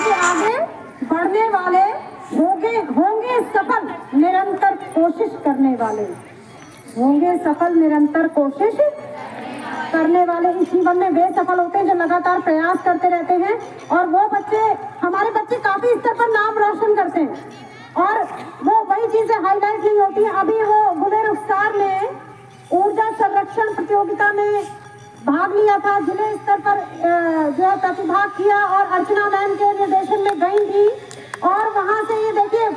के आगे बढ़ने वाले होंगे सफल निरंतर कोशिश करने वाले, होंगे सफल निरंतर कोशिश करने वाले। इस जीवन में वे सफल होते हैं जो लगातार प्रयास करते रहते हैं, और वो बच्चे, हमारे बच्चे काफी स्तर पर नाम रोशन करते हैं और वो वही चीजें हाईलाइट नहीं होती हैं। अभी वो गुले रुखसार ने ऊर्जा संरक्षण प्रतियोगिता में भाग लिया था, जिले स्तर पर जो है प्रतिभाग किया और अर्चना मैम के निर्देशन में गई थी और वहां से ये देखिए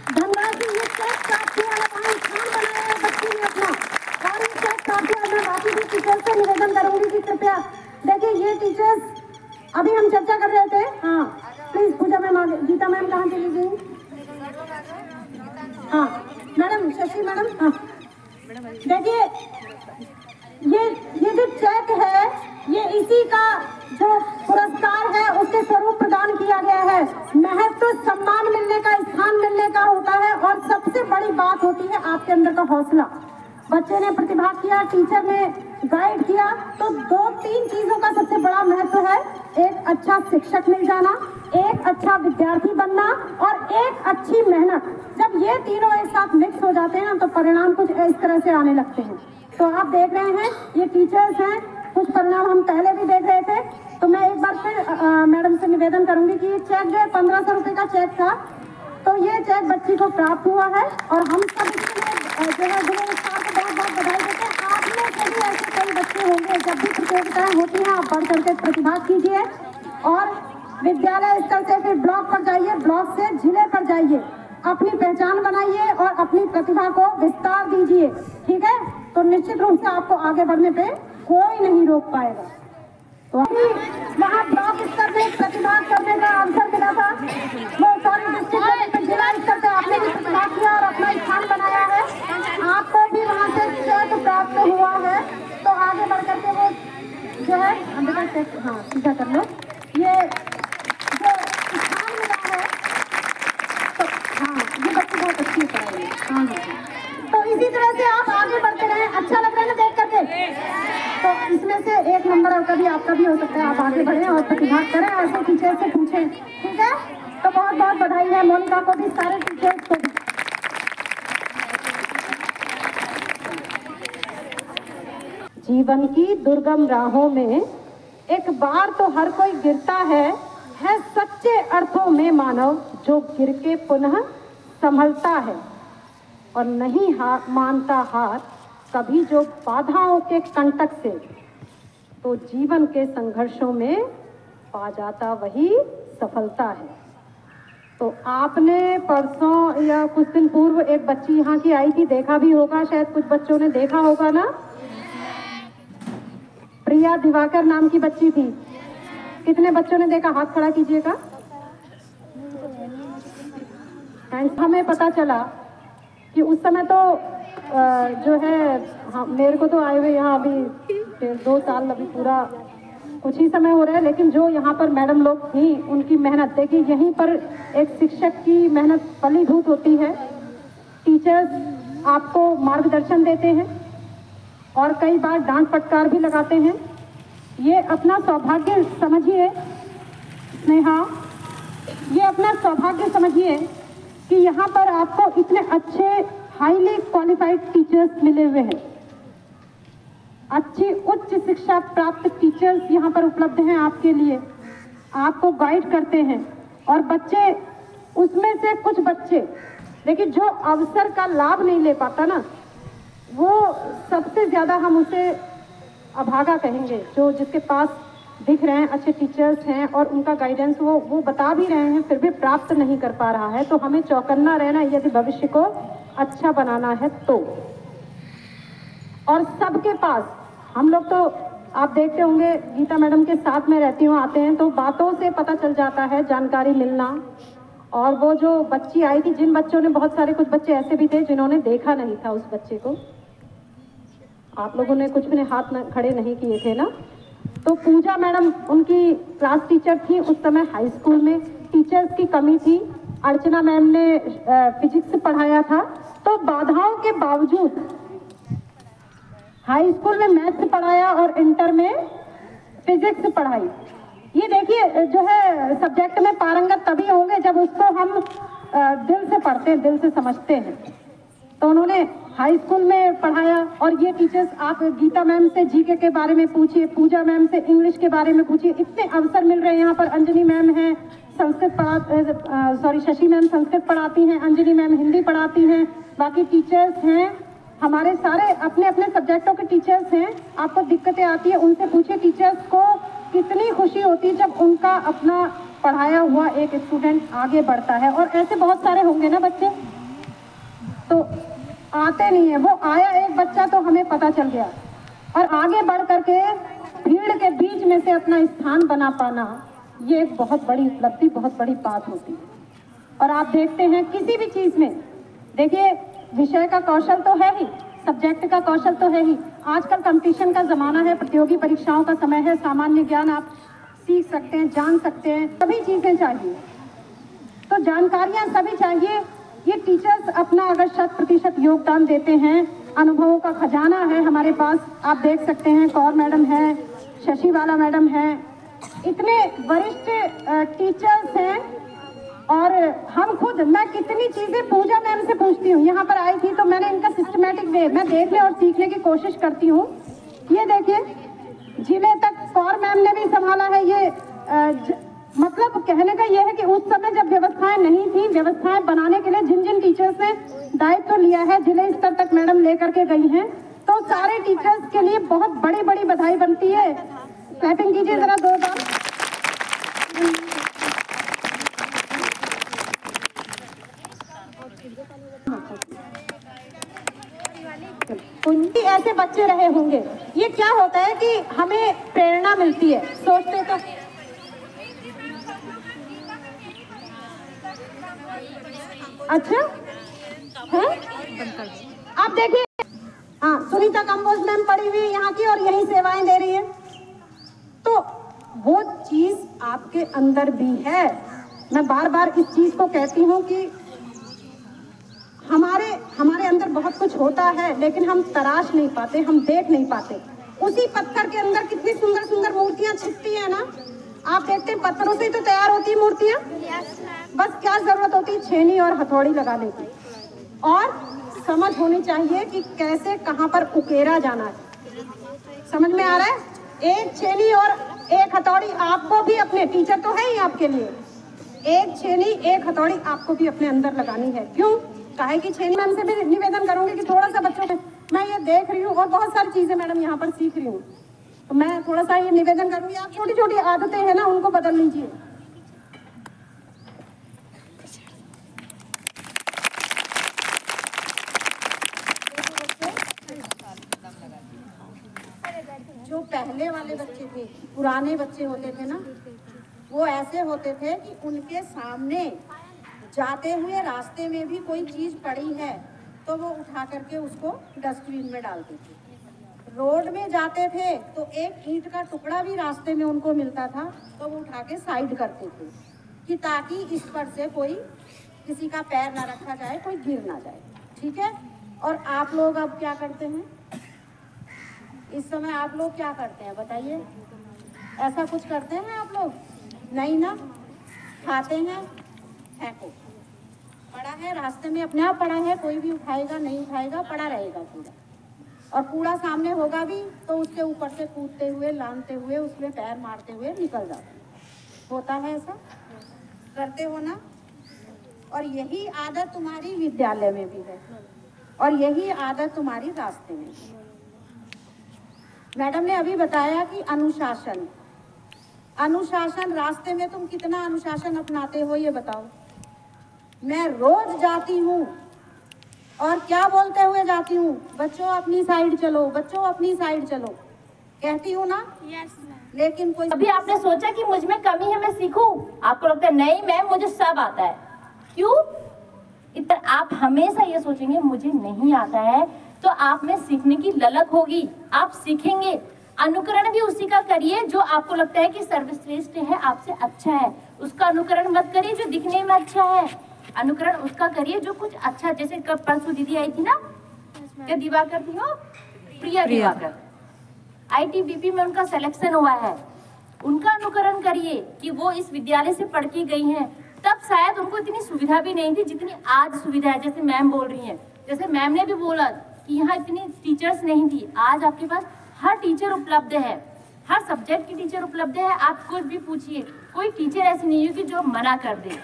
धनराशि ये चेक प्राप्त किया है, वहां स्थान बनाया है बच्ची ने अपना, और ये चेक प्राप्त किया। मैं बाकी भी टीचर्स से निवेदन करूंगी कि कृपया देखिए ये टीचर्स, अभी हम चर्चा कर रहे थे। हाँ प्लीज पूजा मैम आगे, गीता मैम कहाँ चली गई? हाँ मैडम, शशि मैडम, हाँ देखिए ये जो चेक है ये इसी का जो पुरस्कार है उसके स्वरूप प्रदान किया गया है। महत्व तो सम्मान मिलने का, स्थान मिलने का होता है और सबसे बड़ी बात होती है आपके अंदर का हौसला। बच्चे ने प्रतिभाग किया, टीचर ने गाइड किया, तो 2-3 चीजों का सबसे बड़ा महत्व है। एक अच्छा शिक्षक मिल जाना, एक अच्छा विद्यार्थी बनना और एक अच्छी मेहनत। जब ये तीनों एक साथ मिक्स हो जाते हैं ना तो परिणाम कुछ इस तरह से आने लगते हैं। तो आप देख रहे हैं ये टीचर्स हैं, कुछ परिणाम हम पहले भी देख रहे थे। तो मैं एक बार फिर मैडम से निवेदन करूंगी कि ये चेक जो है 1500 रुपए का चेक था, तो ये चेक बच्ची को प्राप्त हुआ है और हम सब इसके लिए जो है गुरु उत्साह को बहुत बहुत बधाई देते हैं। आप में से भी ऐसे कई बच्चे होंगे, जब भी प्रतियोगिताएं होती हैं आप बढ़ चढ़ के प्रतिभाग कीजिए और विद्यालय स्तर से फिर ब्लॉक पर जाइए, ब्लॉक से जिले पर जाइए, अपनी पहचान बनाइए और अपनी प्रतिभा को विस्तार दीजिए, ठीक है? तो निश्चित रूप से आपको आगे बढ़ने पे कोई नहीं रोक पाएगा। तो अभी वहाँ ब्लॉक स्तर में प्रतिभाग करने का अवसर मिला था, वो सारी डिस्ट्रिक्ट जिला स्तर से आपने भी प्रतिभाग किया और अपना स्थान बनाया है, आपको भी वहाँ से चेक प्राप्त हुआ है। तो आगे बढ़ करके वो जो है हाँ सीधा कर लो, ये जो स्थान मिला है तो हाँ ये बच्ची बहुत अच्छी है। हाँ तो इसी तरह से आप आगे बढ़ते रहें। अच्छा लग रहा है ना देख करके? तो इसमें से एक नंबर का भी आपका भी हो सकता है, आप आगे बढ़ें और प्रतिभाग करें, ऐसे टीचर से पूछें, ठीक है? तो बहुत बहुत बधाई है मोनिका को भी, सारे टीचर्स को भी। जीवन की दुर्गम राहों में एक बार तो हर कोई गिरता है सच्चे अर्थों में मानव जो गिर के पुनः संभलता है और नहीं मानता हार कभी जो बाधाओं के कंटक से, तो जीवन के संघर्षों में पा जाता वही सफलता है। तो आपने परसों या कुछ दिन पूर्व एक बच्ची यहाँ की आई थी, देखा भी होगा, शायद कुछ बच्चों ने देखा होगा ना, प्रिया दिवाकर नाम की बच्ची थी। कितने बच्चों ने देखा? हाथ खड़ा कीजिएगा। हमें पता चला कि उस समय तो जो है हाँ, मेरे को तो आए हुए यहाँ अभी 2 साल, अभी पूरा कुछ ही समय हो रहा है, लेकिन जो यहाँ पर मैडम लोग थी उनकी मेहनत देखिए, यहीं पर एक शिक्षक की मेहनत फलीभूत होती है। टीचर्स आपको मार्गदर्शन देते हैं और कई बार डांट फटकार भी लगाते हैं। ये अपना सौभाग्य समझिए स्नेहा, ये अपना सौभाग्य समझिए कि यहाँ पर आपको इतने अच्छे हाईली क्वालिफाइड टीचर्स मिले हुए हैं, अच्छी उच्च शिक्षा प्राप्त टीचर्स यहाँ पर उपलब्ध हैं आपके लिए, आपको गाइड करते हैं। और बच्चे, उसमें से कुछ बच्चे देखिए जो अवसर का लाभ नहीं ले पाता ना, वो सबसे ज्यादा हम उसे अभागा कहेंगे, जो जिसके पास दिख रहे हैं अच्छे टीचर्स हैं और उनका गाइडेंस वो बता भी रहे हैं फिर भी प्राप्त नहीं कर पा रहा है। तो हमें चौकन्ना रहना यदि भविष्य को अच्छा बनाना है तो। और सबके पास, हम लोग तो आप देखते होंगे गीता मैडम के साथ में रहती हूँ, आते हैं तो बातों से पता चल जाता है, जानकारी मिलना। और वो जो बच्ची आई थी, जिन बच्चों ने, बहुत सारे कुछ बच्चे ऐसे भी थे जिन्होंने देखा नहीं था उस बच्चे को, आप लोगों ने कुछ भी हाथ खड़े नहीं किए थे ना। तो पूजा मैडम उनकी क्लास टीचर थी उस समय, हाई स्कूल में टीचर्स की कमी थी। अर्चना मैम ने फिजिक्स पढ़ाया था, तो बाधाओं के बावजूद हाई स्कूल में मैथ्स पढ़ाया और इंटर में फिजिक्स पढ़ाई। ये देखिए जो है सब्जेक्ट में पारंगत तभी होंगे जब उसको हम दिल से पढ़ते हैं, दिल से समझते हैं। तो उन्होंने हाई स्कूल में पढ़ाया और ये टीचर्स, आप गीता मैम से जीके के बारे में पूछिए, पूजा मैम से इंग्लिश के बारे में पूछिए, इतने अवसर मिल रहे हैं यहाँ पर। अंजनी मैम है संस्कृत शशि मैम संस्कृत पढ़ाती हैं, अंजनी मैम हिंदी पढ़ाती हैं, बाकी टीचर्स हैं हमारे सारे अपने अपने सब्जेक्टों के टीचर्स हैं। आपको दिक्कतें आती है उनसे पूछिए। टीचर्स को कितनी खुशी होती है जब उनका अपना पढ़ाया हुआ एक स्टूडेंट आगे बढ़ता है। और ऐसे बहुत सारे होंगे ना बच्चे, तो आते नहीं है, वो आया एक बच्चा तो हमें पता चल गया, और आगे बढ़ करके भीड़ के बीच में से अपना स्थान बना पाना, ये एक बहुत बड़ी उपलब्धि, बहुत बड़ी बात होती है। और आप देखते हैं किसी भी चीज में, देखिए विषय का कौशल तो है ही, सब्जेक्ट का कौशल तो है ही। आजकल कंपटीशन का जमाना है, प्रतियोगी परीक्षाओं का समय है, सामान्य ज्ञान आप सीख सकते हैं, जान सकते हैं, सभी चीजें चाहिए, तो जानकारियां सभी चाहिए। ये टीचर्स अपना अगर 100% योगदान देते हैं, अनुभवों का खजाना है हमारे पास। आप देख सकते हैं कौर मैडम है, शशि वाला मैडम है, इतने वरिष्ठ टीचर्स हैं। और हम खुद, मैं कितनी चीजें पूजा मैम से पूछती हूँ, यहाँ पर आई थी तो मैंने इनका सिस्टमेटिक वे मैं देखने और सीखने की कोशिश करती हूँ। ये देखिए जिले तक कौर मैम ने भी संभाला है। ये मतलब कहने का ये है कि उस समय जब व्यवस्थाएं नहीं थी, व्यवस्थाएं बनाने के लिए जिन जिन टीचर्स ने दायित्व लिया है, जिले स्तर तक मैडम लेकर के गई हैं, तो सारे टीचर्स के लिए बहुत बड़ी बड़ी बधाई बनती है। क्लैपिंग कीजिए जरा 2 बार। उनकी ऐसे बच्चे रहे होंगे। ये क्या होता है कि हमें प्रेरणा मिलती है, सोचते तो अच्छा है। आप देखिए, हाँ सुनीता कंबोज मैम पढ़ी हुई है यहाँ की और यही सेवाएं दे रही है, तो वो चीज आपके अंदर भी है। मैं बार बार इस चीज को कहती हूँ कि हमारे अंदर बहुत कुछ होता है, लेकिन हम तराश नहीं पाते, हम देख नहीं पाते। उसी पत्थर के अंदर कितनी सुंदर सुंदर मूर्तियां छिपती है ना। आप देखते हैं पत्थरों से ही तो तैयार होती है मूर्तियां। बस क्या जरूरत होती है, छेनी और हथौड़ी लगाने की, और समझ होनी चाहिए कि कैसे कहाँ पर उकेरा जाना है। समझ में आ रहा है? एक छेनी और एक हथौड़ी आपको भी, अपने टीचर तो है ही आपके लिए, एक छेनी एक हथौड़ी आपको भी अपने अंदर लगानी है। क्यों? काहे की छेनी मैम से भी निवेदन करूंगी कि थोड़ा सा बच्चों में, मैं ये देख रही हूँ और बहुत सारी चीजें मैडम यहाँ पर सीख रही हूँ, तो मैं थोड़ा सा ये निवेदन करूंगी, आप छोटी छोटी आदतें हैं ना उनको बदल लीजिए। जो पहले वाले बच्चे थे, पुराने बच्चे होते थे ना, वो ऐसे होते थे कि उनके सामने जाते हुए रास्ते में भी कोई चीज पड़ी है तो वो उठा करके उसको डस्टबिन में डालते थे। रोड में जाते थे तो एक ईंट का टुकड़ा भी रास्ते में उनको मिलता था तो वो उठा के साइड करते थे कि ताकि इस पर से कोई, किसी का पैर ना रखा जाए, कोई गिर ना जाए। ठीक है? और आप लोग अब क्या करते हैं इस समय? आप लोग क्या करते हैं बताइए? ऐसा कुछ करते हैं आप लोग? नहीं ना। खाते हैं, फेंको, पड़ा है रास्ते में, अपने आप पड़ा है, कोई भी उठाएगा नहीं उठाएगा, पड़ा रहेगा कूड़ा। और कूड़ा सामने होगा भी तो उसके ऊपर से कूदते हुए, लांघते हुए, उसमें पैर मारते हुए निकल जाते हैं। होता है ऐसा? करते हो ना? और यही आदत तुम्हारी विद्यालय में भी है और यही आदत तुम्हारी रास्ते में है। मैडम ने अभी बताया कि अनुशासन, अनुशासन, रास्ते में तुम कितना अनुशासन अपनाते हो ये बताओ। मैं रोज जाती हूँ और क्या बोलते हुए जाती हूँ? बच्चों अपनी साइड चलो, बच्चों अपनी साइड चलो, कहती हूँ ना? Yes ma'am. लेकिन कोई, अभी आपने सोचा कि मुझ में कमी है, मैं सीखूं? आपको लगता है नहीं मैम मुझे सब आता है। क्यों? इतना आप हमेशा ये सोचेंगे मुझे नहीं आता है तो आप में सीखने की ललक होगी, आप सीखेंगे। अनुकरण भी उसी का करिए जो आपको लगता है कि सर्वश्रेष्ठ है, आपसे अच्छा है, उसका अनुकरण मत करिए जो दिखने में अच्छा है। अनुकरण उसका करिए जो कुछ अच्छा, जैसे कब परसों दीदी आई थी ना, क्या दिवाकर थी वो, प्रिया दिवाकर, ITBP में उनका सिलेक्शन हुआ है उनका अनुकरण करिए कि वो इस विद्यालय से पढ़ के गई हैं। तब शायद उनको इतनी सुविधा भी नहीं थी जितनी आज सुविधा है। जैसे मैम बोल रही हैं, जैसे मैम ने भी बोला कि यहाँ इतनी टीचर्स नहीं थी, आज आपके पास हर टीचर उपलब्ध है, हर सब्जेक्ट की टीचर उपलब्ध है। आप कुछ भी पूछिए, कोई टीचर ऐसी नहीं होगी जो मना कर दे।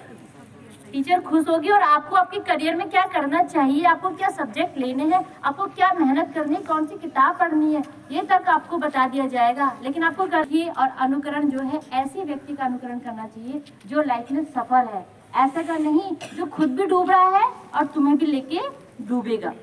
टीचर खुश होगी और आपको आपके करियर में क्या करना चाहिए, आपको क्या सब्जेक्ट लेने हैं, आपको क्या मेहनत करनी है, कौन सी किताब पढ़नी है, ये तक आपको बता दिया जाएगा। लेकिन आपको करिए और अनुकरण जो है ऐसे व्यक्ति का अनुकरण करना चाहिए जो लाइफ में सफल है, ऐसा का नहीं जो खुद भी डूब रहा है और तुम्हें भी लेके डूबेगा।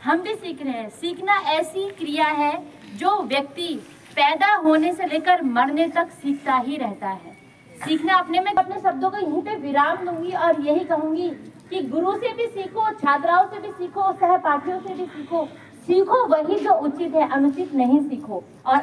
हम भी सीख रहे हैं। सीखना ऐसी क्रिया है जो व्यक्ति पैदा होने से लेकर मरने तक सीखता ही रहता है। सीखना अपने में, अपने शब्दों को यहीं पे विराम दूंगी और यही कहूंगी कि गुरु से भी सीखो, छात्राओं से भी सीखो, सहपाठियों से भी सीखो। सीखो वही जो उचित है, अनुचित नहीं सीखो। और